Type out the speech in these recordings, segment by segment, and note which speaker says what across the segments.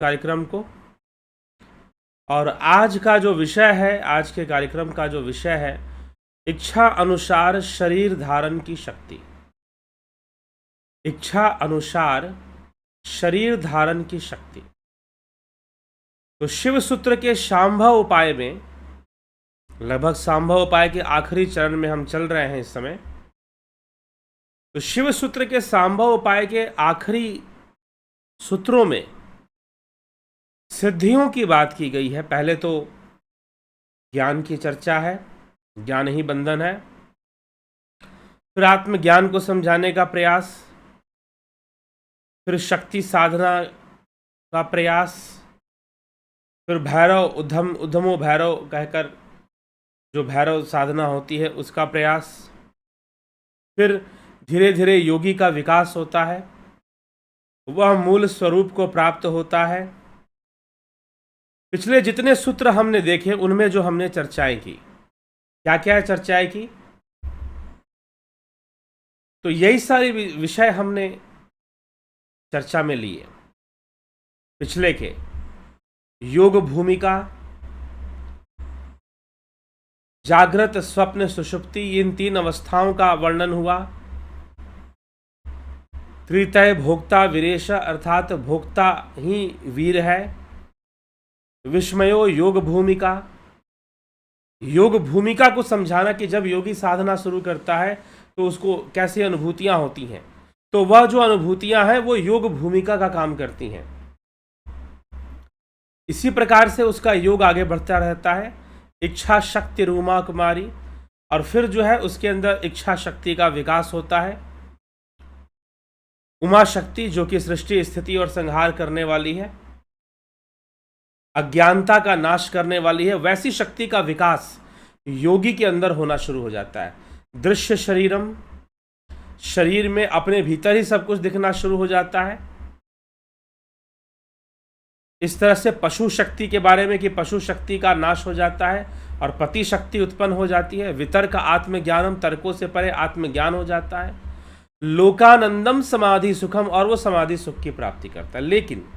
Speaker 1: कार्यक्रम को। और आज का जो विषय है, आज के कार्यक्रम का जो विषय है, इच्छा अनुसार शरीर धारण की शक्ति। इच्छा अनुसार शरीर धारण की शक्ति। तो शिव सूत्र के शांभव उपाय में, लगभग शांभव उपाय के आखिरी चरण में हम चल रहे हैं इस समय। तो शिव सूत्र के शांभव उपाय के आखिरी सूत्रों में सिद्धियों की बात की गई है। पहले तो ज्ञान की चर्चा है, ज्ञान ही बंधन है। फिर आत्मज्ञान को समझाने का प्रयास, फिर शक्ति साधना का प्रयास, फिर भैरव उद्धमो भैरव कहकर जो भैरव साधना होती है उसका प्रयास। फिर धीरे धीरे योगी का विकास होता है, वह मूल स्वरूप को प्राप्त होता है। पिछले जितने सूत्र हमने देखे उनमें जो हमने चर्चाएं की, क्या क्या चर्चाएं की, तो यही सारे विषय हमने चर्चा में लिए। पिछले के योग भूमिका, जागृत, स्वप्न, सुषुप्ति, इन तीन अवस्थाओं का वर्णन हुआ। त्रितय भोक्ता वीरेश, अर्थात भोक्ता ही वीर है। विस्मयो योग भूमिका, योग भूमिका को समझाना कि जब योगी साधना शुरू करता है तो उसको कैसी अनुभूतियां होती हैं, तो वह जो अनुभूतियां हैं वो योग भूमिका का काम करती हैं। इसी प्रकार से उसका योग आगे बढ़ता रहता है। इच्छा शक्ति रूमा कुमारी, और फिर जो है उसके अंदर इच्छा शक्ति का विकास होता है। उमा शक्ति जो कि सृष्टि स्थिति और संहार करने वाली है, अज्ञानता का नाश करने वाली है, वैसी शक्ति का विकास योगी के अंदर होना शुरू हो जाता है। दृश्य शरीरम, शरीर में अपने भीतर ही सब कुछ दिखना शुरू हो जाता है। इस तरह से पशु शक्ति के बारे में कि पशु शक्ति का नाश हो जाता है और पति शक्ति उत्पन्न हो जाती है। वितर्क आत्मज्ञानम, तर्कों से परे आत्मज्ञान हो जाता है। लोकानंदम समाधि सुखम, और वो समाधि सुख की प्राप्ति करता है। लेकिन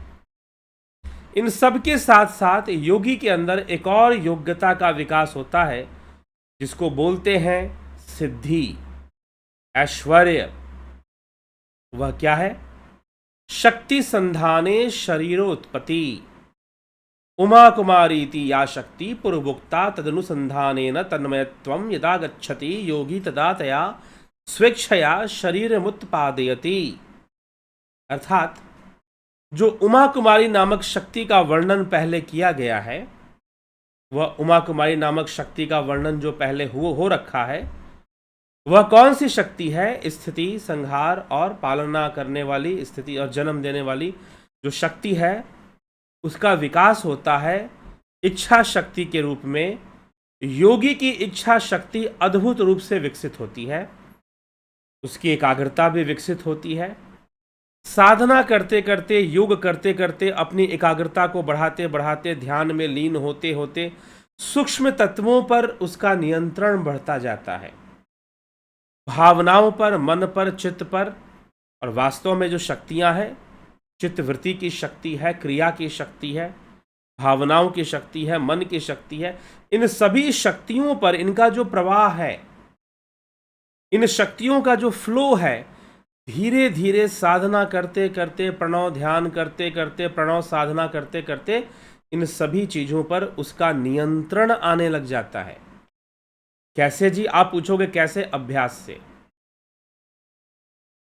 Speaker 1: इन सब के साथ साथ योगी के अंदर एक और योग्यता का विकास होता है जिसको बोलते हैं सिद्धि, ऐश्वर्य। वह क्या है? शक्ति संधाने शरीरोत्पत्ति। उमा कुमारीति या शक्ति पूर्वोक्ता तदनुसंधानेन तन्मयत्वं यदा गच्छति योगी तदा तया स्वेच्छया शरीरमुत्पादयति। अर्थात जो उमा कुमारी नामक शक्ति का वर्णन पहले किया गया है, वह उमा कुमारी नामक शक्ति का वर्णन जो पहले हो रखा है, वह कौन सी शक्ति है? स्थिति, संहार और पालना करने वाली, स्थिति और जन्म देने वाली जो शक्ति है, उसका विकास होता है इच्छा शक्ति के रूप में। योगी की इच्छा शक्ति अद्भुत रूप से विकसित होती है, उसकी एकाग्रता भी विकसित होती है। साधना करते करते, योग करते करते, अपनी एकाग्रता को बढ़ाते बढ़ाते, ध्यान में लीन होते होते सूक्ष्म तत्वों पर उसका नियंत्रण बढ़ता जाता है, भावनाओं पर, मन पर, चित्त पर। और वास्तव में जो शक्तियां हैं, चित्त वृत्ति की शक्ति है, क्रिया की शक्ति है, भावनाओं की शक्ति है, मन की शक्ति है, इन सभी शक्तियों पर इनका जो प्रवाह है, इन शक्तियों का जो फ्लो है, धीरे धीरे साधना करते करते, प्रणव ध्यान करते करते, प्रणव साधना करते करते, इन सभी चीजों पर उसका नियंत्रण आने लग जाता है। कैसे जी? आप पूछोगे कैसे? अभ्यास से।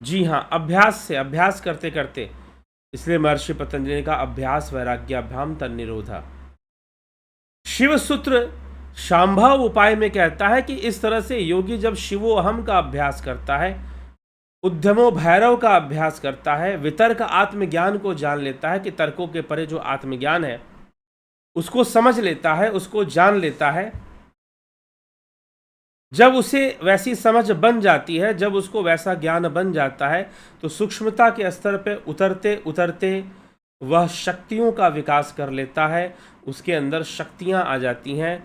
Speaker 1: जी हां, अभ्यास से, अभ्यास करते करते। इसलिए महर्षि पतंजलि का अभ्यास वैराग्याभ्याम तन्निरोधा। शिव सूत्र शांभव उपाय में कहता है कि इस तरह से योगी जब शिवोहम का अभ्यास करता है, उद्यमो भैरव का अभ्यास करता है, वितर्क आत्मज्ञान को जान लेता है कि तर्कों के परे जो आत्मज्ञान है उसको समझ लेता है, उसको जान लेता है। जब उसे वैसी समझ बन जाती है, जब उसको वैसा ज्ञान बन जाता है, तो सूक्ष्मता के स्तर पे उतरते उतरते वह शक्तियों का विकास कर लेता है। उसके अंदर शक्तियां आ जाती हैं,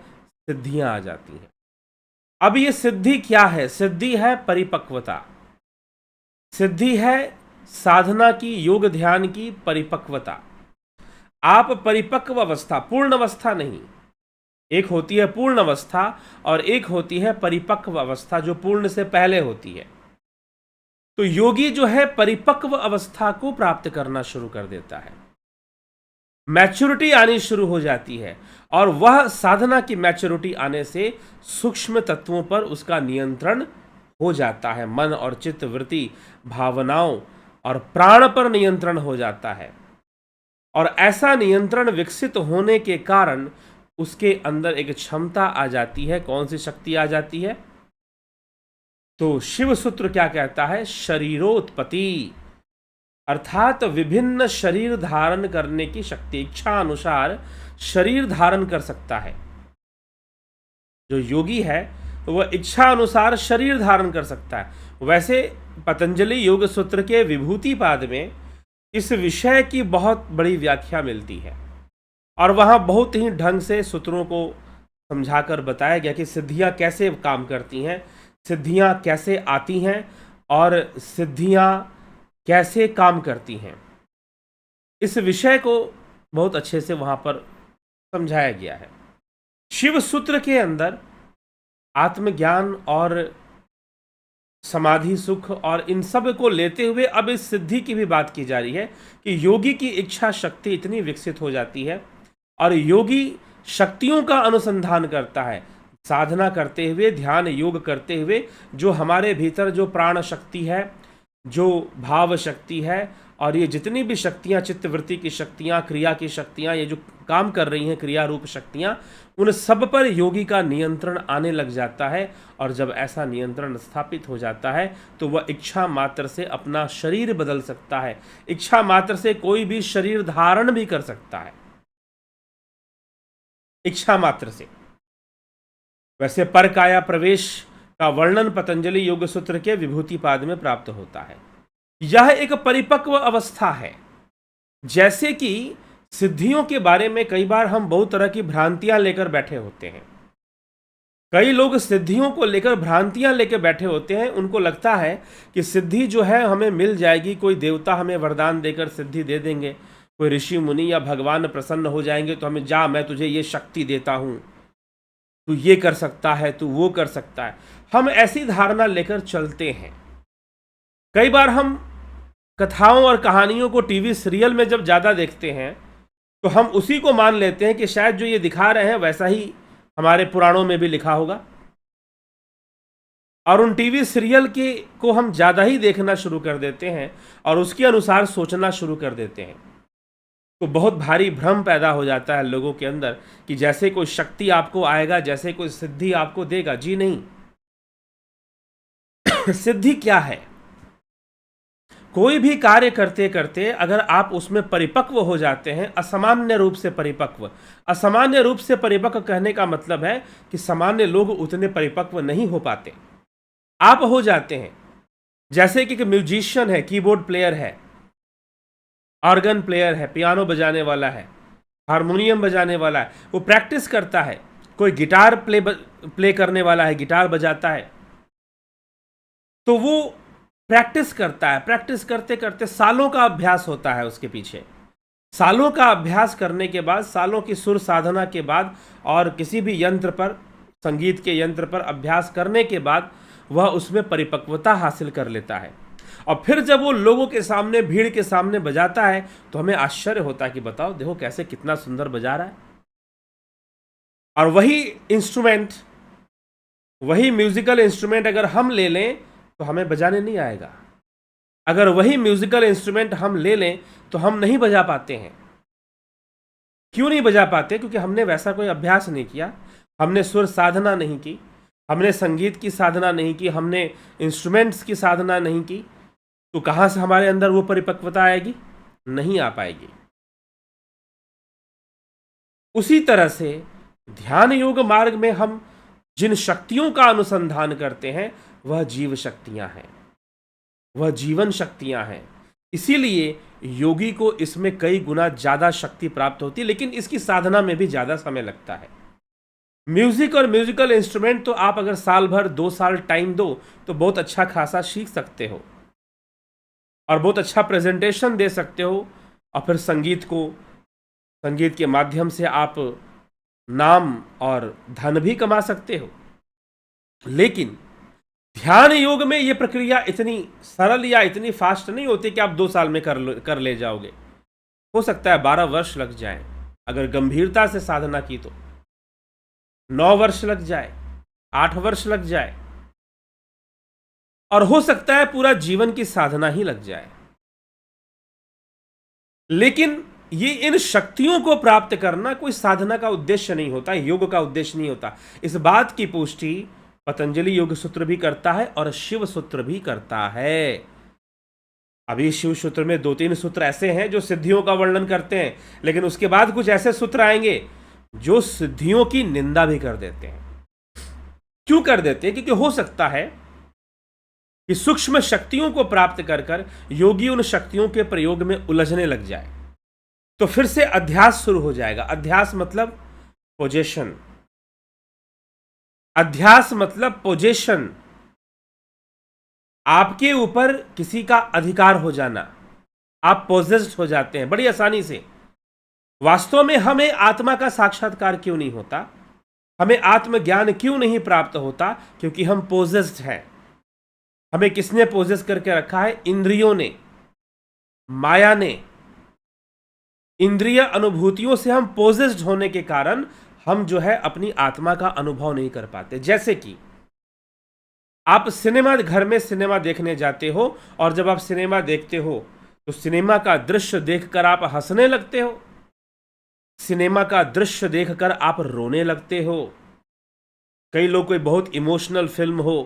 Speaker 1: सिद्धियां आ जाती हैं। अब ये सिद्धि क्या है? सिद्धि है परिपक्वता, सिद्धि है साधना की, योग ध्यान की परिपक्वता। आप परिपक्व अवस्था, पूर्ण अवस्था नहीं, एक होती है पूर्ण अवस्था और एक होती है परिपक्व अवस्था जो पूर्ण से पहले होती है। तो योगी जो है परिपक्व अवस्था को प्राप्त करना शुरू कर देता है, मैच्योरिटी आनी शुरू हो जाती है, और वह साधना की मैच्योरिटी आने से सूक्ष्म तत्वों पर उसका नियंत्रण हो जाता है। मन और चित्त वृत्ति, भावनाओं और प्राण पर नियंत्रण हो जाता है, और ऐसा नियंत्रण विकसित होने के कारण उसके अंदर एक क्षमता आ जाती है। कौन सी शक्ति आ जाती है? तो शिव सूत्र क्या कहता है? शरीरोत्पत्ति, अर्थात विभिन्न शरीर धारण करने की शक्ति, इच्छा अनुसार शरीर धारण कर सकता है। जो योगी है वह इच्छा अनुसार शरीर धारण कर सकता है। वैसे पतंजलि योग सूत्र के विभूति पाद में इस विषय की बहुत बड़ी व्याख्या मिलती है, और वहाँ बहुत ही ढंग से सूत्रों को समझाकर बताया गया कि सिद्धियाँ कैसे काम करती हैं, सिद्धियाँ कैसे आती हैं और सिद्धियाँ कैसे काम करती हैं। इस विषय को बहुत अच्छे से वहाँ पर समझाया गया है। शिव सूत्र के अंदर आत्मज्ञान और समाधि सुख और इन सब को लेते हुए अब इस सिद्धि की भी बात की जा रही है कि योगी की इच्छा शक्ति इतनी विकसित हो जाती है और योगी शक्तियों का अनुसंधान करता है, साधना करते हुए, ध्यान योग करते हुए, जो हमारे भीतर जो प्राण शक्ति है, जो भाव शक्ति है, और ये जितनी भी शक्तियाँ, चित्तवृत्ति की शक्तियाँ, क्रिया की शक्तियाँ, ये जो काम कर रही हैं, क्रिया रूप शक्तियाँ, उन सब पर योगी का नियंत्रण आने लग जाता है। और जब ऐसा नियंत्रण स्थापित हो जाता है तो वह इच्छा मात्र से अपना शरीर बदल सकता है, इच्छा मात्र से कोई भी शरीर धारण भी कर सकता है, इच्छा मात्र से। वैसे परकाया प्रवेश का वर्णन पतंजलि योग सूत्र के विभूति पाद में प्राप्त होता है। यह एक परिपक्व अवस्था है। जैसे कि सिद्धियों के बारे में कई बार हम बहुत तरह की भ्रांतियां लेकर बैठे होते हैं। कई लोग सिद्धियों को लेकर भ्रांतियां लेकर बैठे होते हैं। उनको लगता है कि सिद्धि जो है हमें मिल जाएगी, कोई देवता हमें वरदान देकर सिद्धि दे देंगे, कोई ऋषि मुनि या भगवान प्रसन्न हो जाएंगे तो हमें, जा मैं तुझे ये शक्ति देता हूं, तू ये कर सकता है, तू वो कर सकता है। हम ऐसी धारणा लेकर चलते हैं। कई बार हम कथाओं और कहानियों को टीवी सीरियल में जब ज़्यादा देखते हैं तो हम उसी को मान लेते हैं कि शायद जो ये दिखा रहे हैं वैसा ही हमारे पुराणों में भी लिखा होगा, और उन टीवी सीरियल के को हम ज़्यादा ही देखना शुरू कर देते हैं और उसके अनुसार सोचना शुरू कर देते हैं। तो बहुत भारी भ्रम पैदा हो जाता है लोगों के अंदर कि जैसे कोई शक्ति आपको आएगा, जैसे कोई सिद्धि आपको देगा। जी नहीं। सिद्धि क्या है? कोई भी कार्य करते करते अगर आप उसमें परिपक्व हो जाते हैं, असामान्य रूप से परिपक्व, असामान्य रूप से परिपक्व कहने का मतलब है कि सामान्य लोग उतने परिपक्व नहीं हो पाते, आप हो जाते हैं। जैसे कि म्यूजिशियन है, कीबोर्ड प्लेयर है, ऑर्गन प्लेयर है, पियानो बजाने वाला है, हारमोनियम बजाने वाला है, वो प्रैक्टिस करता है। कोई गिटार प्ले करने वाला है, गिटार बजाता है, तो वो प्रैक्टिस करता है। प्रैक्टिस करते करते सालों का अभ्यास होता है उसके पीछे। सालों का अभ्यास करने के बाद, सालों की सुर साधना के बाद और किसी भी यंत्र पर, संगीत के यंत्र पर अभ्यास करने के बाद वह उसमें परिपक्वता हासिल कर लेता है। और फिर जब वो लोगों के सामने, भीड़ के सामने बजाता है तो हमें आश्चर्य होता है कि बताओ, देखो कैसे, कितना सुंदर बजा रहा है। और वही इंस्ट्रूमेंट, वही म्यूजिकल इंस्ट्रूमेंट अगर हम ले लें तो हमें बजाने नहीं आएगा। अगर वही म्यूजिकल इंस्ट्रूमेंट हम ले लें तो हम नहीं बजा पाते हैं। क्यों नहीं बजा पाते? क्योंकि हमने वैसा कोई अभ्यास नहीं किया, हमने सुर साधना नहीं की, हमने संगीत की साधना नहीं की, हमने इंस्ट्रूमेंट्स की साधना नहीं की। तो कहाँ से हमारे अंदर वो परिपक्वता आएगी? नहीं आ पाएगी। उसी तरह से ध्यान योग मार्ग में हम जिन शक्तियों का अनुसंधान करते हैं वह जीव शक्तियां हैं, वह जीवन शक्तियां हैं। इसीलिए योगी को इसमें कई गुना ज़्यादा शक्ति प्राप्त होती है, लेकिन इसकी साधना में भी ज़्यादा समय लगता है। म्यूजिक और म्यूजिकल इंस्ट्रूमेंट तो आप अगर साल भर, 2 साल टाइम दो तो बहुत अच्छा खासा सीख सकते हो और बहुत अच्छा प्रेजेंटेशन दे सकते हो, और फिर संगीत को संगीत के माध्यम से आप नाम और धन भी कमा सकते हो। लेकिन ध्यान योग में यह प्रक्रिया इतनी सरल या इतनी फास्ट नहीं होती कि आप 2 साल में कर ले जाओगे। हो सकता है 12 वर्ष लग जाए, अगर गंभीरता से साधना की तो 9 वर्ष लग जाए, 8 वर्ष लग जाए, और हो सकता है पूरा जीवन की साधना ही लग जाए। लेकिन ये इन शक्तियों को प्राप्त करना कोई साधना का उद्देश्य नहीं होता, योग का उद्देश्य नहीं होता। इस बात की पुष्टि पतंजलि योग सूत्र भी करता है और शिव सूत्र भी करता है। अभी शिव सूत्र में 2-3 सूत्र ऐसे हैं जो सिद्धियों का वर्णन करते हैं, लेकिन उसके बाद कुछ ऐसे सूत्र आएंगे जो सिद्धियों की निंदा भी कर देते हैं। क्यों कर देते हैं? क्योंकि हो सकता है कि सूक्ष्म शक्तियों को प्राप्त कर कर योगी उन शक्तियों के प्रयोग में उलझने लग जाए, तो फिर से अध्यास शुरू हो जाएगा। अध्यास मतलब पोजेशन, अध्यास मतलब पोजेशन, आपके ऊपर किसी का अधिकार हो जाना, आप पोजेस्ड हो जाते हैं बड़ी आसानी से। वास्तव में हमें आत्मा का साक्षात्कार क्यों नहीं होता, हमें आत्मज्ञान क्यों नहीं प्राप्त होता? क्योंकि हम पोजेस्ड हैं। हमें किसने पोजेस करके रखा है? इंद्रियों ने, माया ने। इंद्रिय अनुभूतियों से हम पोजेस्ड होने के कारण हम जो है अपनी आत्मा का अनुभव नहीं कर पाते। जैसे कि आप सिनेमा घर में सिनेमा देखने जाते हो, और जब आप सिनेमा देखते हो तो सिनेमा का दृश्य देखकर आप हंसने लगते हो, सिनेमा का दृश्य देखकर आप रोने लगते हो। कई लोग, कोई बहुत इमोशनल फिल्म हो,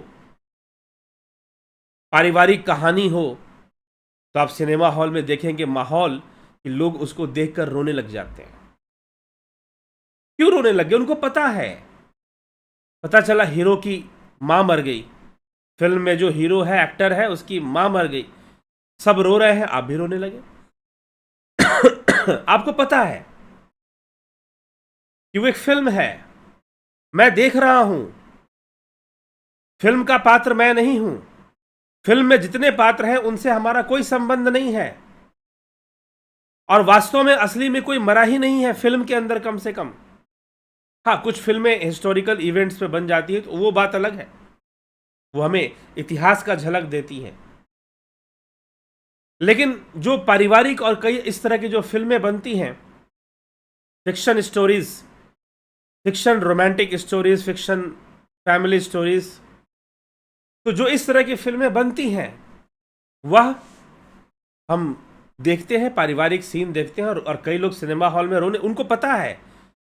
Speaker 1: पारिवारिक कहानी हो, तो आप सिनेमा हॉल में देखेंगे माहौल कि लोग उसको देखकर रोने लग जाते हैं। क्यों रोने लगे? उनको पता है, पता चला हीरो की मां मर गई, फिल्म में जो हीरो है, एक्टर है, उसकी मां मर गई, सब रो रहे हैं, आप भी रोने लगे। आपको पता है कि वो एक फिल्म है, मैं देख रहा हूं, फिल्म का पात्र मैं नहीं हूं, फिल्म में जितने पात्र हैं उनसे हमारा कोई संबंध नहीं है, और वास्तव में असली में कोई मरा ही नहीं है फिल्म के अंदर, कम से कम। हाँ, कुछ फिल्में हिस्टोरिकल इवेंट्स पे बन जाती है तो वो बात अलग है, वो हमें इतिहास का झलक देती है। लेकिन जो पारिवारिक और कई इस तरह की जो फिल्में बनती हैं, fiction stories, fiction romantic stories, fiction family stories, तो जो इस तरह की फिल्में बनती हैं वह हम देखते हैं, पारिवारिक सीन देखते हैं, और कई लोग सिनेमा हॉल में रोने, उनको पता है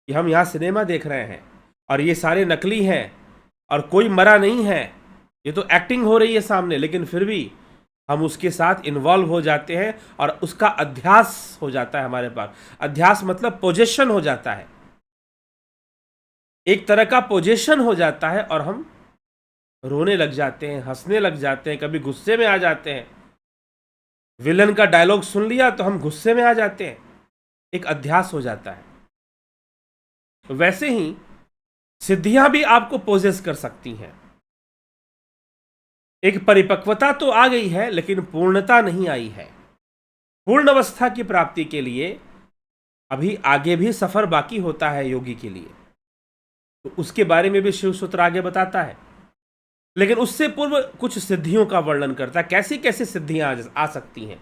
Speaker 1: कि हम यहाँ सिनेमा देख रहे हैं और ये सारे नकली हैं और कोई मरा नहीं है, ये तो एक्टिंग हो रही है सामने, लेकिन फिर भी हम उसके साथ इन्वॉल्व हो जाते हैं और उसका अध्यास हो जाता है हमारे पास। अध्यास मतलब पोजेशन हो जाता है, एक तरह का पोजेशन हो जाता है, और हम रोने लग जाते हैं, हंसने लग जाते हैं, कभी गुस्से में आ जाते हैं। विलन का डायलॉग सुन लिया तो हम गुस्से में आ जाते हैं, एक अध्यास हो जाता है। वैसे ही सिद्धियां भी आपको पोजेस कर सकती हैं। एक परिपक्वता तो आ गई है, लेकिन पूर्णता नहीं आई है। पूर्ण अवस्था की प्राप्ति के लिए अभी आगे भी सफर बाकी होता है योगी के लिए, तो उसके बारे में भी शिव सूत्र आगे बताता है। लेकिन उससे पूर्व कुछ सिद्धियों का वर्णन करता है, कैसी कैसी सिद्धियां आ सकती हैं।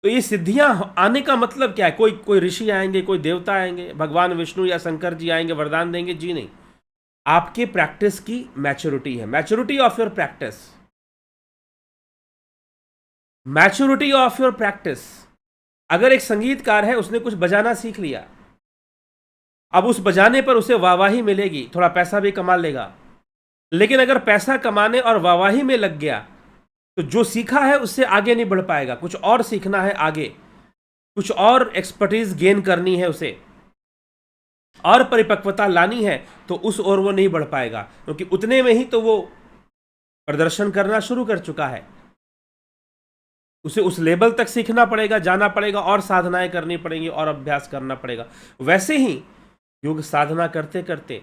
Speaker 1: तो ये सिद्धियां आने का मतलब क्या है? कोई ऋषि आएंगे, कोई देवता आएंगे, भगवान विष्णु या शंकर जी आएंगे, वरदान देंगे? जी नहीं, आपके प्रैक्टिस की मैच्योरिटी है, maturity of your practice, maturity of your practice. अगर एक संगीतकार है, उसने कुछ बजाना सीख लिया, अब उस बजाने पर उसे वाहवाही मिलेगी, थोड़ा पैसा भी कमा लेगा, लेकिन अगर पैसा कमाने और वाहवाही में लग गया तो जो सीखा है उससे आगे नहीं बढ़ पाएगा। कुछ और सीखना है आगे, कुछ और एक्सपर्टीज गेन करनी है उसे, और परिपक्वता लानी है, तो उस ओर वो नहीं बढ़ पाएगा, क्योंकि उतने में ही तो वो प्रदर्शन करना शुरू कर चुका है। उसे उस लेवल तक सीखना पड़ेगा, जाना पड़ेगा, और साधनाएं करनी पड़ेंगी, और अभ्यास करना पड़ेगा। वैसे ही योग साधना करते करते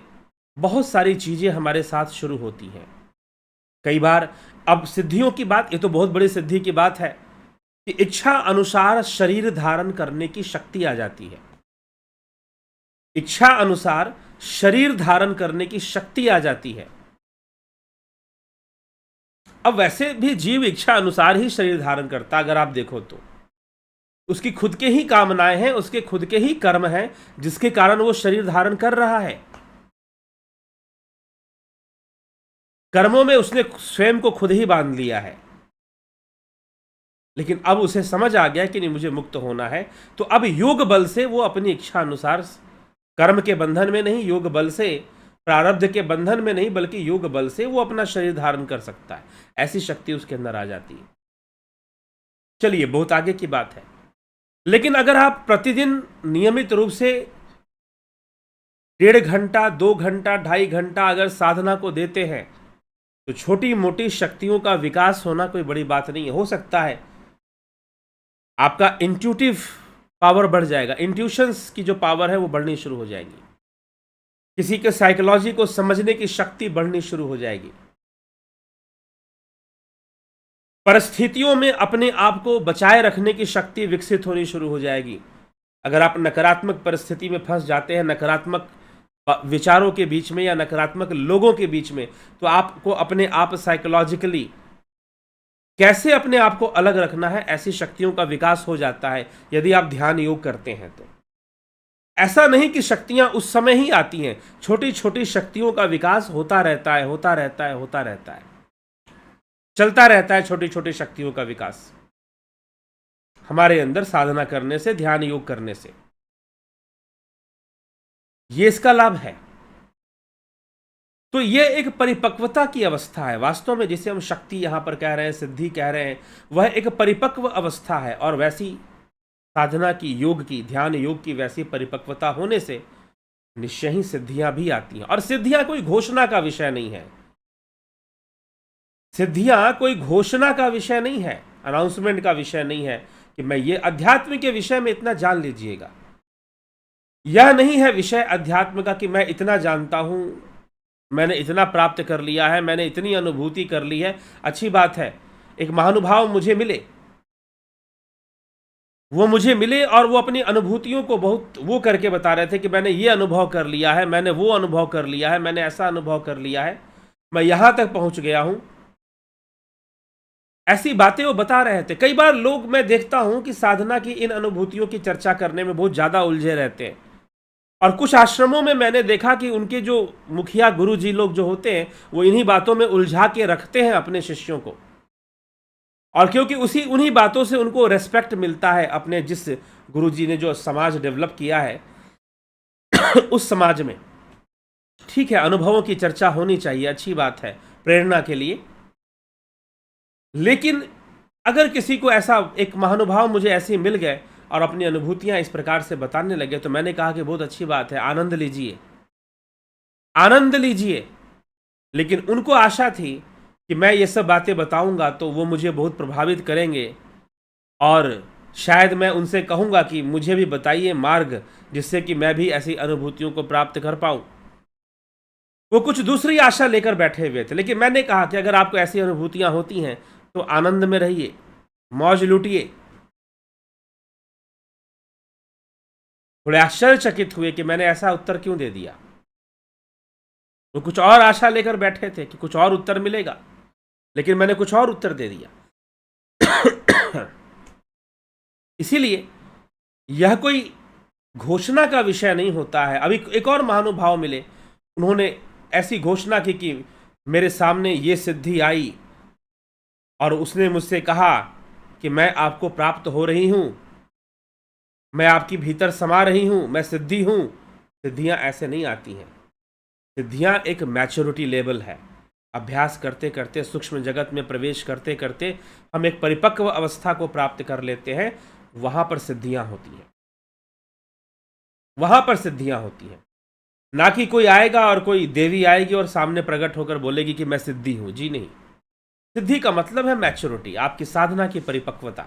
Speaker 1: बहुत सारी चीजें हमारे साथ शुरू होती हैं। कई बार, अब सिद्धियों की बात, ये तो बहुत बड़ी सिद्धि की बात है कि इच्छा अनुसार शरीर धारण करने की शक्ति आ जाती है। इच्छा अनुसार शरीर धारण करने की शक्ति आ जाती है। अब वैसे भी जीव इच्छा अनुसार ही शरीर धारण करता, अगर आप देखो तो उसकी खुद के ही कामनाएं हैं, उसके खुद के ही कर्म हैं, जिसके कारण वो शरीर धारण कर रहा है। कर्मों में उसने स्वयं को खुद ही बांध लिया है। लेकिन अब उसे समझ आ गया कि नहीं, मुझे मुक्त होना है, तो अब योग बल से वो अपनी इच्छा अनुसार, कर्म के बंधन में नहीं, योग बल से, प्रारब्ध के बंधन में नहीं, बल्कि योग बल से वो अपना शरीर धारण कर सकता है। ऐसी शक्ति उसके अंदर आ जाती है। चलिए, बहुत आगे की बात है। लेकिन अगर आप प्रतिदिन नियमित रूप से 1.5 घंटा, 2 घंटा, 2.5 घंटा अगर साधना को देते हैं, तो छोटी मोटी शक्तियों का विकास होना कोई बड़ी बात नहीं है। हो सकता है आपका इंट्यूटिव पावर बढ़ जाएगा, इंट्यूशंस की जो पावर है वो बढ़नी शुरू हो जाएगी, किसी के साइकोलॉजी को समझने की शक्ति बढ़नी शुरू हो जाएगी, परिस्थितियों में अपने आप को बचाए रखने की शक्ति विकसित होनी शुरू हो जाएगी। अगर आप नकारात्मक परिस्थिति में फंस जाते हैं, नकारात्मक विचारों के बीच में या नकारात्मक लोगों के बीच में, तो आपको अपने आप साइकोलॉजिकली कैसे अपने आप को अलग रखना है, ऐसी शक्तियों का विकास हो जाता है यदि आप ध्यान योग करते हैं तो। ऐसा नहीं कि शक्तियां उस समय ही आती हैं, छोटी छोटी शक्तियों का विकास होता रहता है, होता रहता है, होता रहता है, चलता रहता है। छोटी छोटी शक्तियों का विकास हमारे अंदर साधना करने से, ध्यान योग करने से, ये इसका लाभ है। तो ये एक परिपक्वता की अवस्था है वास्तव में, जिसे हम शक्ति यहां पर कह रहे हैं, सिद्धि कह रहे हैं, वह एक परिपक्व अवस्था है। और वैसी साधना की, योग की, ध्यान योग की वैसी परिपक्वता होने से निश्चय ही सिद्धियां भी आती हैं। और सिद्धियां कोई घोषणा का विषय नहीं है, सिद्धियां कोई घोषणा का विषय नहीं है, अनाउंसमेंट का विषय नहीं है कि मैं ये अध्यात्म के विषय में इतना जान लीजिएगा। यह नहीं है विषय अध्यात्म का कि मैं इतना जानता हूं, मैंने इतना प्राप्त कर लिया है, मैंने इतनी अनुभूति कर ली है। अच्छी बात है, एक महानुभाव मुझे मिले, वो मुझे मिले और वो अपनी अनुभूतियों को बहुत वो करके बता रहे थे कि मैंने ये अनुभव कर लिया है, मैंने वो अनुभव कर लिया है, मैंने ऐसा अनुभव कर लिया है, मैं यहां तक पहुंच गया हूं। ऐसी बातें वो बता रहे थे। कई बार लोग, मैं देखता हूं कि साधना की इन अनुभूतियों की चर्चा करने में बहुत ज्यादा उलझे रहते हैं। और कुछ आश्रमों में मैंने देखा कि उनके जो मुखिया गुरु जी लोग जो होते हैं, वो इन्हीं बातों में उलझा के रखते हैं अपने शिष्यों को। और क्योंकि उन्हीं बातों से उनको रेस्पेक्ट मिलता है, अपने जिस गुरु जी ने जो समाज डेवलप किया है उस समाज में। ठीक है, अनुभवों की चर्चा होनी चाहिए, अच्छी बात है, प्रेरणा के लिए। लेकिन अगर किसी को ऐसा एक महानुभाव मुझे ऐसे मिल गए और अपनी अनुभूतियां इस प्रकार से बताने लगे, तो मैंने कहा कि बहुत अच्छी बात है, आनंद लीजिए, आनंद लीजिए। लेकिन उनको आशा थी कि मैं ये सब बातें बताऊंगा तो वो मुझे बहुत प्रभावित करेंगे और शायद मैं उनसे कहूंगा कि मुझे भी बताइए मार्ग, जिससे कि मैं भी ऐसी अनुभूतियों को प्राप्त कर पाऊं। वो कुछ दूसरी आशा लेकर बैठे हुए थे। लेकिन मैंने कहा कि अगर आपको ऐसी अनुभूतियां होती हैं तो आनंद में रहिए, मौज लूटिए। थोड़े आश्चर्यचकित हुए कि मैंने ऐसा उत्तर क्यों दे दिया। वो कुछ और आशा लेकर बैठे थे कि कुछ और उत्तर मिलेगा, लेकिन मैंने कुछ और उत्तर दे दिया। इसीलिए यह कोई घोषणा का विषय नहीं होता है। अभी एक और महानुभाव मिले, उन्होंने ऐसी घोषणा की कि मेरे सामने ये सिद्धि आई और उसने मुझसे कहा कि मैं आपको प्राप्त हो रही हूं, मैं आपकी भीतर समा रही हूं, मैं सिद्धि हूं। सिद्धियां ऐसे नहीं आती हैं। सिद्धियां एक मैच्योरिटी लेवल है। अभ्यास करते करते, सूक्ष्म जगत में प्रवेश करते करते हम एक परिपक्व अवस्था को प्राप्त कर लेते हैं। वहां पर सिद्धियां होती हैं, वहां पर सिद्धियां होती हैं। ना कि कोई आएगा और कोई देवी आएगी और सामने प्रकट होकर बोलेगी कि मैं सिद्धि हूं। जी नहीं, सिद्धि का मतलब है मैच्योरिटी, आपकी साधना की परिपक्वता।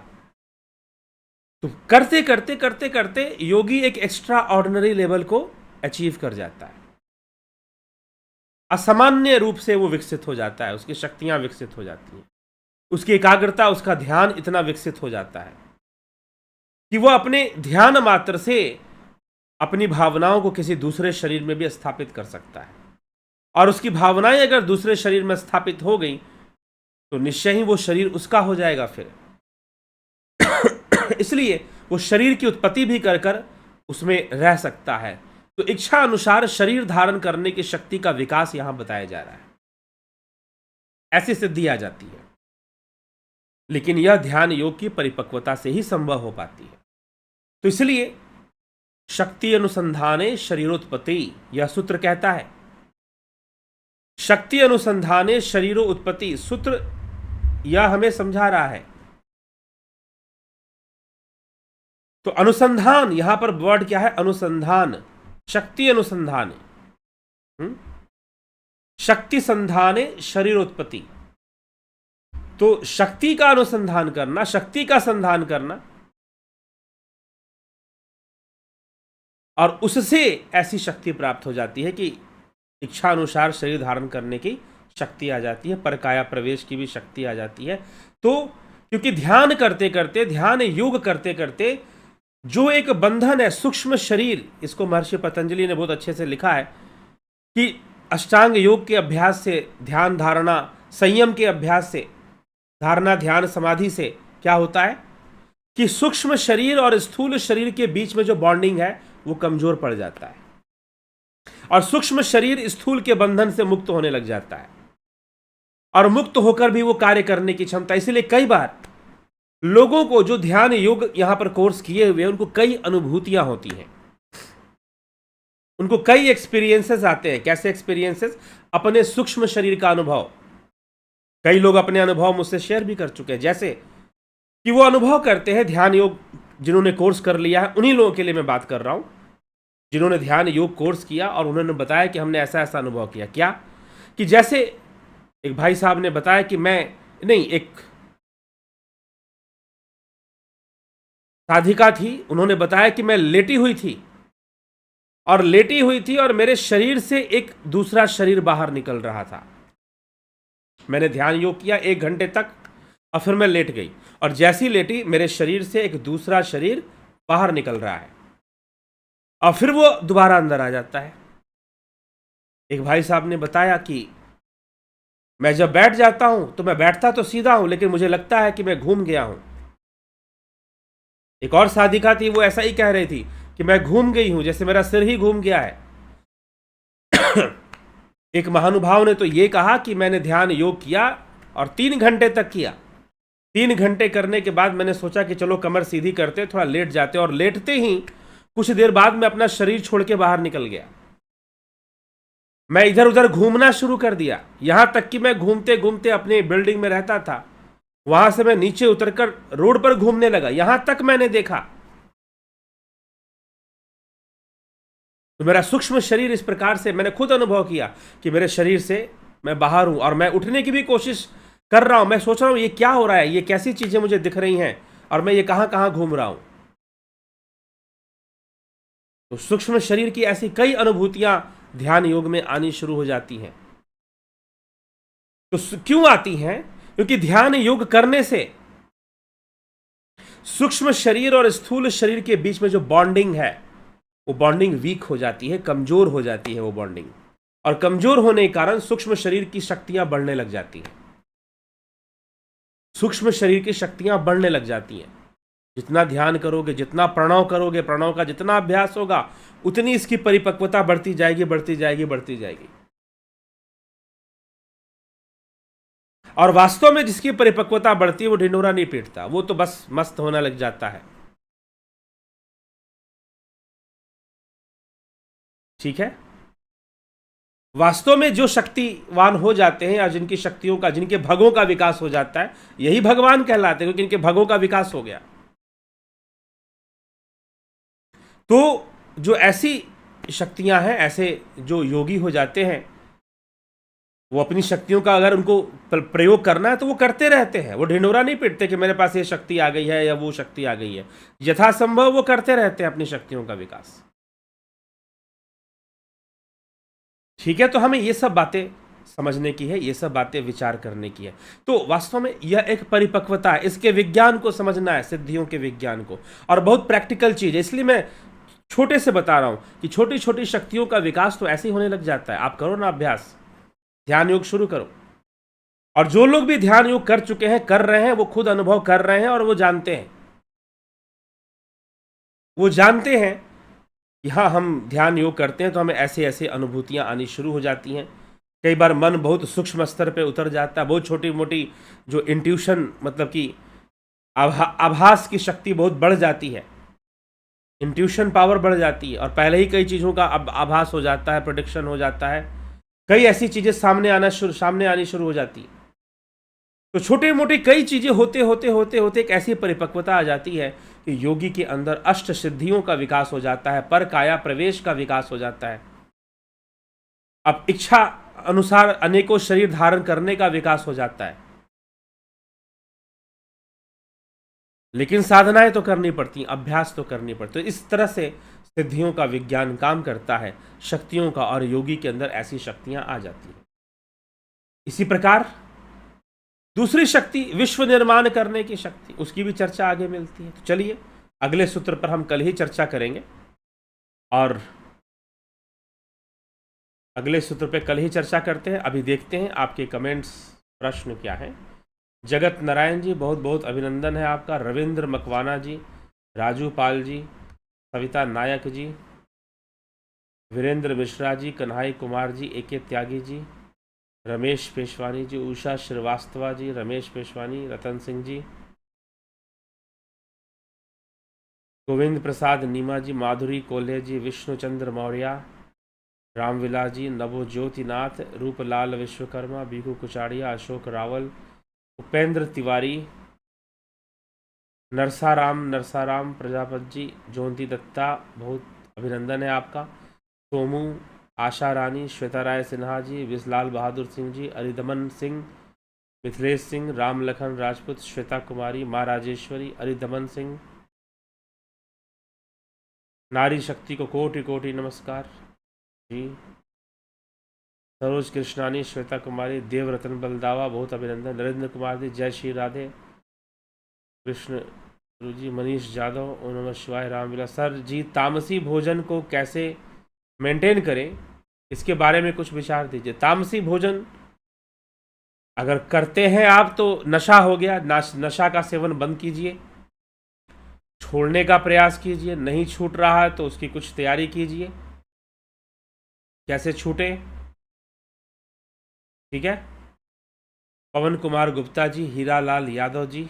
Speaker 1: तो करते करते करते करते योगी एक एक्स्ट्रा ऑर्डिनरी लेवल को अचीव कर जाता है। असामान्य रूप से वो विकसित हो जाता है, उसकी शक्तियां विकसित हो जाती हैं, उसकी एकाग्रता, उसका ध्यान इतना विकसित हो जाता है कि वो अपने ध्यान मात्र से अपनी भावनाओं को किसी दूसरे शरीर में भी स्थापित कर सकता है, और उसकी भावनाएं अगर दूसरे शरीर में स्थापित हो गई तो निश्चय ही वो शरीर उसका हो जाएगा फिर। इसलिए वो शरीर की उत्पत्ति भी कर कर उसमें रह सकता है। तो इच्छा अनुसार शरीर धारण करने की शक्ति का विकास यहां बताया जा रहा है, ऐसी सिद्धि आ जाती है। लेकिन यह ध्यान योग की परिपक्वता से ही संभव हो पाती है। तो इसलिए शक्ति अनुसंधाने शरीरोत्पत्ति, यह सूत्र कहता है, शक्ति अनुसंधाने शरीरो उत्पत्ति, सूत्र यह हमें समझा रहा है। तो अनुसंधान, यहां पर वर्ड क्या है? अनुसंधान, शक्ति अनुसंधान, शक्ति संधाने शरीरोत्पत्ति। तो शक्ति का अनुसंधान करना, शक्ति का संधान करना, और उससे ऐसी शक्ति प्राप्त हो जाती है कि इच्छा अनुसार शरीर धारण करने की शक्ति आ जाती है, परकाया प्रवेश की भी शक्ति आ जाती है। तो क्योंकि ध्यान करते करते, ध्यान योग करते करते जो एक बंधन है सूक्ष्म शरीर, इसको महर्षि पतंजलि ने बहुत अच्छे से लिखा है कि अष्टांग योग के अभ्यास से, ध्यान धारणा संयम के अभ्यास से, धारणा ध्यान समाधि से क्या होता है कि सूक्ष्म शरीर और स्थूल शरीर के बीच में जो बॉन्डिंग है वो कमजोर पड़ जाता है, और सूक्ष्म शरीर स्थूल के बंधन से मुक्त होने लग जाता है, और मुक्त होकर भी वो कार्य करने की क्षमता। इसलिए कई बार लोगों को जो ध्यान योग यहां पर कोर्स किए हुए हैं उनको कई अनुभूतियां होती हैं, उनको कई एक्सपीरियंसेस आते हैं। कैसे एक्सपीरियंसेस? अपने सूक्ष्म शरीर का अनुभव। कई लोग अपने अनुभव मुझसे शेयर भी कर चुके हैं, जैसे कि वो अनुभव करते हैं ध्यान योग, जिन्होंने कोर्स कर लिया है उन्हीं लोगों के लिए मैं बात कर रहा हूं, जिन्होंने ध्यान योग कोर्स किया और उन्होंने बताया कि हमने ऐसा ऐसा अनुभव किया। क्या कि जैसे एक भाई साहब ने बताया कि एक साधिका थी, उन्होंने बताया कि मैं लेटी हुई थी और मेरे शरीर से एक दूसरा शरीर बाहर निकल रहा था। मैंने ध्यान योग किया 1 घंटे तक और फिर मैं लेट गई, और जैसी लेटी मेरे शरीर से एक दूसरा शरीर बाहर निकल रहा है और फिर वो दोबारा अंदर आ जाता है। एक भाई साहब ने बताया कि मैं जब बैठ जाता हूं तो मैं बैठता तो सीधा हूं, लेकिन मुझे लगता है कि मैं घूम गया हूं। एक और साधिका थी, वो ऐसा ही कह रही थी कि मैं घूम गई हूं, जैसे मेरा सिर ही घूम गया है। एक महानुभाव ने तो ये कहा कि मैंने ध्यान योग किया और 3 घंटे तक किया। 3 घंटे करने के बाद मैंने सोचा कि चलो कमर सीधी करते, थोड़ा लेट जाते, और लेटते ही कुछ देर बाद मैं अपना शरीर छोड़ के बाहर निकल गया। मैं इधर उधर घूमना शुरू कर दिया, यहां तक कि मैं घूमते घूमते अपने बिल्डिंग में रहता था, वहां से मैं नीचे उतरकर रोड पर घूमने लगा। यहां तक मैंने देखा तो मेरा सूक्ष्म शरीर इस प्रकार से, मैंने खुद अनुभव किया कि मेरे शरीर से मैं बाहर हूं और मैं उठने की भी कोशिश कर रहा हूं। मैं सोच रहा हूं ये क्या हो रहा है, ये कैसी चीजें मुझे दिख रही हैं और मैं ये कहां कहां घूम रहा हूं। तो सूक्ष्म शरीर की ऐसी कई अनुभूतियां ध्यान योग में आनी शुरू हो जाती हैं। तो क्यों आती हैं? क्योंकि ध्यान योग करने से सूक्ष्म शरीर और स्थूल शरीर के बीच में जो बॉन्डिंग है वो बॉन्डिंग वीक हो जाती है, कमजोर हो जाती है वो बॉन्डिंग, और कमजोर होने के कारण सूक्ष्म शरीर की शक्तियां बढ़ने लग जाती हैं। सूक्ष्म शरीर की शक्तियां बढ़ने लग जाती हैं। जितना ध्यान करोगे, जितना प्रणव करोगे, प्रणव का जितना अभ्यास होगा, उतनी इसकी परिपक्वता बढ़ती जाएगी, बढ़ती जाएगी, बढ़ती जाएगी। और वास्तव में जिसकी परिपक्वता बढ़ती है वो ढिंढोरा नहीं पीटता, वो तो बस मस्त होने लग जाता है। ठीक है? वास्तव में जो शक्तिवान हो जाते हैं, या जिनकी शक्तियों का, जिनके भगों का विकास हो जाता है, यही भगवान कहलाते हैं, क्योंकि इनके भगों का विकास हो गया। तो जो ऐसी शक्तियां हैं, ऐसे जो योगी हो जाते हैं, वो अपनी शक्तियों का अगर उनको प्रयोग करना है तो वो करते रहते हैं। वो ढिंढोरा नहीं पीटते कि मेरे पास ये शक्ति आ गई है या वो शक्ति आ गई है। यथासंभव वो करते रहते हैं अपनी शक्तियों का विकास। ठीक है? तो हमें ये सब बातें समझने की है, ये सब बातें विचार करने की है। तो वास्तव में यह एक परिपक्वता है, इसके विज्ञान को समझना है, सिद्धियों के विज्ञान को, और बहुत प्रैक्टिकल चीज है। इसलिए मैं छोटे से बता रहा हूं कि छोटी छोटी शक्तियों का विकास तो ऐसे ही होने लग जाता है। आप करो ना अभ्यास, ध्यान योग शुरू करो। और जो लोग भी ध्यान योग कर चुके हैं, कर रहे हैं, वो खुद अनुभव कर रहे हैं और वो जानते हैं, कि हाँ, हम ध्यान योग करते हैं तो हमें ऐसे ऐसे अनुभूतियां आनी शुरू हो जाती हैं। कई बार मन बहुत सूक्ष्म स्तर पे उतर जाता है, बहुत छोटी मोटी जो इंट्यूशन मतलब कि आभास की शक्ति बहुत बढ़ जाती है, इंट्यूशन पावर बढ़ जाती है और पहले ही कई चीज़ों का आभास हो जाता है, प्रोडिक्शन हो जाता है, कई ऐसी चीज़ें सामने आनी शुरू हो जाती है। तो छोटे मोटे कई चीज़ें होते होते होते होते एक ऐसी परिपक्वता आ जाती है कि योगी के अंदर अष्ट सिद्धियों का विकास हो जाता है, पर काया प्रवेश का विकास हो जाता है, अब इच्छा अनुसार अनेकों शरीर धारण करने का विकास हो जाता है। लेकिन साधनाएं तो करनी पड़ती, अभ्यास तो करनी पड़ती। तो इस तरह से सिद्धियों का विज्ञान काम करता है, शक्तियों का, और योगी के अंदर ऐसी शक्तियां आ जाती हैं। इसी प्रकार दूसरी शक्ति विश्व निर्माण करने की शक्ति, उसकी भी चर्चा आगे मिलती है। तो चलिए अगले सूत्र पर हम कल ही चर्चा करेंगे, और अगले सूत्र पे कल ही चर्चा करते हैं। अभी देखते हैं आपके कमेंट्स, प्रश्न क्या है। जगत नारायण जी, बहुत बहुत अभिनंदन है आपका। रविंद्र मकवाना जी, राजू पाल जी, सविता नायक जी, वीरेंद्र मिश्रा जी, कन्हाई कुमार जी, एके त्यागी जी, रमेश पेशवानी जी, उषा श्रीवास्तवा जी, रमेश पेशवानी, रतन सिंह जी, गोविंद प्रसाद नीमा जी, माधुरी कोल्हे जी, विष्णुचंद्र मौर्य, रामविलास जी, नवोज्योतिनाथ, रूपलाल विश्वकर्मा, बीकू कुचाड़िया, अशोक रावल, उपेंद्र तिवारी, नरसाराम प्रजापत जी, जयंती दत्ता, बहुत अभिनंदन है आपका। सोमू, आशा रानी, श्वेता राय सिन्हा जी, विसलाल बहादुर सिंह जी, अरिदमन सिंह, मिथिलेश सिंह, राम लखन राजपूत, श्वेता कुमारी, माँ राजेश्वरी, अरिदमन सिंह, नारी शक्ति को कोटि कोटि नमस्कार जी, सरोज कृष्णानी, श्वेता कुमारी, देवरतन बलदावा, बहुत अभिनंदन। नरेंद्र कुमार जी, जय श्री राधे कृष्ण गुरु जी, मनीष जादव, ओम नमः शिवाय, रामविलास सर जी, तामसी भोजन को कैसे मेंटेन करें, इसके बारे में कुछ विचार दीजिए। तामसी भोजन अगर करते हैं आप तो नशा हो गया, नशा का सेवन बंद कीजिए, छोड़ने का प्रयास कीजिए। नहीं छूट रहा है तो उसकी कुछ तैयारी कीजिए, कैसे छूटे, ठीक है। पवन कुमार गुप्ता जी, हीरालाल यादव जी,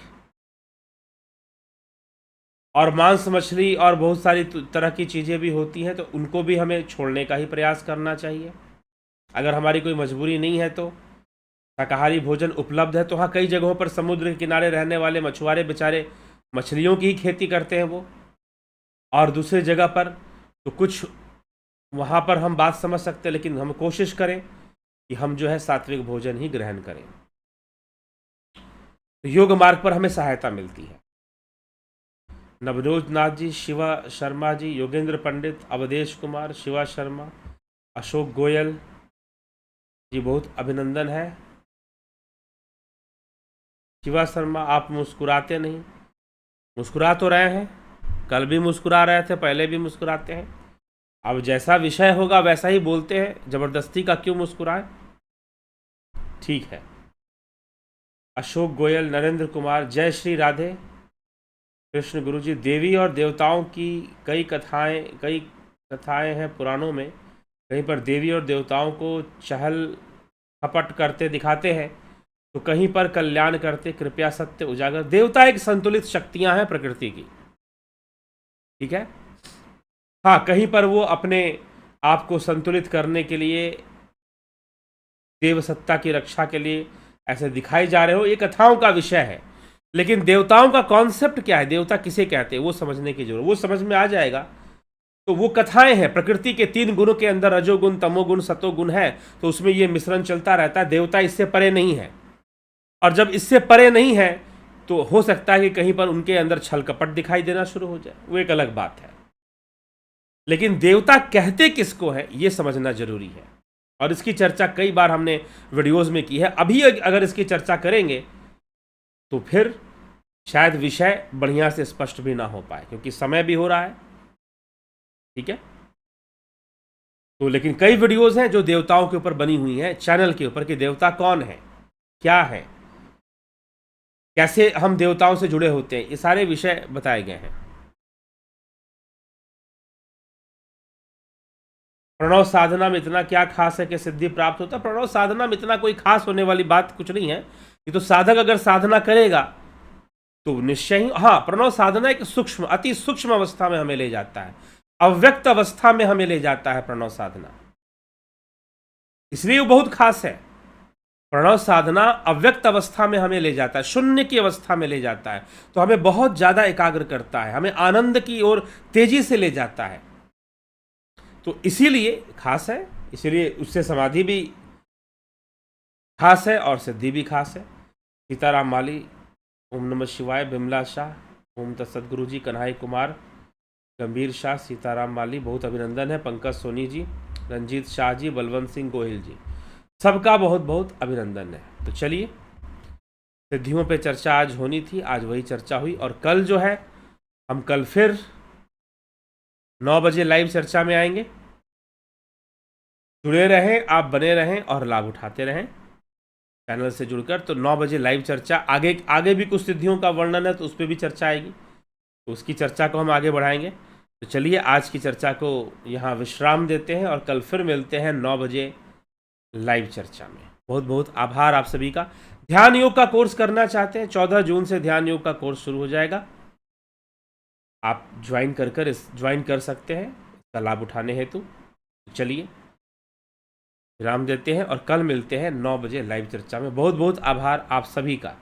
Speaker 1: और मांस मछली और बहुत सारी तरह की चीज़ें भी होती हैं, तो उनको भी हमें छोड़ने का ही प्रयास करना चाहिए। अगर हमारी कोई मजबूरी नहीं है तो शाकाहारी भोजन उपलब्ध है। तो हाँ, कई जगहों पर समुद्र के किनारे रहने वाले मछुआरे बेचारे मछलियों की ही खेती करते हैं वो, और दूसरी जगह पर तो कुछ वहाँ पर हम बात समझ सकते हैं, लेकिन हम कोशिश करें कि हम जो है सात्विक भोजन ही ग्रहण करें। तो योग मार्ग पर हमें सहायता मिलती है। नवरोज नाथ जी, शिवा शर्मा जी, योगेंद्र पंडित, अवधेश कुमार, शिवा शर्मा, अशोक गोयल जी, बहुत अभिनंदन है। शिवा शर्मा, आप मुस्कुराते नहीं, मुस्कुरा तो रहे हैं, कल भी मुस्कुरा रहे थे, पहले भी मुस्कुराते हैं, अब जैसा विषय होगा वैसा ही बोलते हैं, जबरदस्ती का क्यों मुस्कुराए, ठीक है। अशोक गोयल, नरेंद्र कुमार, जय श्री राधे कृष्ण गुरु जी, देवी और देवताओं की कई कथाएं हैं पुराणों में, कहीं पर देवी और देवताओं को चहल खपट करते दिखाते हैं, तो कहीं पर कल्याण करते, कृपया सत्य उजागर। देवता एक संतुलित शक्तियां हैं प्रकृति की, ठीक है। हाँ, कहीं पर वो अपने आप को संतुलित करने के लिए, देव सत्ता की रक्षा के लिए ऐसे दिखाई जा रहे हो, ये कथाओं का विषय है। लेकिन देवताओं का कॉन्सेप्ट क्या है, देवता किसे कहते हैं, वो समझने की जरूरत, वो समझ में आ जाएगा। तो वो कथाएं हैं, प्रकृति के 3 गुणों के अंदर रजोगुण, तमोगुण, सतोगुण है, तो उसमें ये मिश्रण चलता रहता है। देवता इससे परे नहीं है, और जब इससे परे नहीं है तो हो सकता है कि कहीं पर उनके अंदर छल कपट दिखाई देना शुरू हो जाए, वो एक अलग बात है। लेकिन देवता कहते किसको है ये समझना जरूरी है, और इसकी चर्चा कई बार हमने वीडियोस में की है। अभी अगर इसकी चर्चा करेंगे तो फिर शायद विषय बढ़िया से स्पष्ट भी ना हो पाए, क्योंकि समय भी हो रहा है, ठीक है। तो लेकिन कई वीडियोस हैं जो देवताओं के ऊपर बनी हुई हैं चैनल के ऊपर, कि देवता कौन है, क्या है, कैसे हम देवताओं से जुड़े होते हैं, ये सारे विषय बताए गए हैं। प्रणव साधना में इतना क्या खास है कि सिद्धि प्राप्त होता है? प्रणव साधना में इतना कोई खास होने वाली बात कुछ नहीं है। ये तो साधक अगर साधना करेगा तो निश्चय ही, हाँ, प्रणव साधना एक सूक्ष्म, अति सूक्ष्म अवस्था में हमें ले जाता है, अव्यक्त अवस्था में हमें ले जाता है प्रणव साधना, इसलिए वो बहुत खास है। प्रणव साधना अव्यक्त अवस्था में हमें ले जाता है, शून्य की अवस्था में ले जाता है, तो हमें बहुत ज्यादा एकाग्र करता है, हमें आनंद की ओर तेजी से ले जाता है, तो इसीलिए खास है, इसीलिए उससे समाधि भी खास है और सिद्धि भी खास है। सीताराम माली, ओम नमः शिवाय, बिमला शाह, ओम तत्सद्गुरु जी, कन्हई कुमार, गंभीर शाह, सीताराम माली, बहुत अभिनंदन है। पंकज सोनी जी, रंजीत शाह जी, बलवंत सिंह गोहिल जी, सबका बहुत बहुत अभिनंदन है। तो चलिए, सिद्धियों पे चर्चा आज होनी थी, आज वही चर्चा हुई। और कल जो है, हम कल फिर 9 बजे लाइव चर्चा में आएंगे। जुड़े रहें, आप बने रहें और लाभ उठाते रहें चैनल से जुड़कर। तो 9 बजे लाइव चर्चा, आगे भी कुछ सिद्धियों का वर्णन है तो उस पर भी चर्चा आएगी, तो उसकी चर्चा को हम आगे बढ़ाएंगे। तो चलिए, आज की चर्चा को यहाँ विश्राम देते हैं और कल फिर मिलते हैं 9 बजे लाइव चर्चा में। बहुत बहुत आभार आप सभी का। ध्यान योग का कोर्स करना चाहते हैं, 14 जून से ध्यान योग का कोर्स शुरू हो जाएगा, आप ज्वाइन कर सकते हैं इसका लाभ उठाने हेतु। चलिए, विराम देते हैं और कल मिलते हैं 9 बजे लाइव चर्चा में। बहुत बहुत आभार आप सभी का।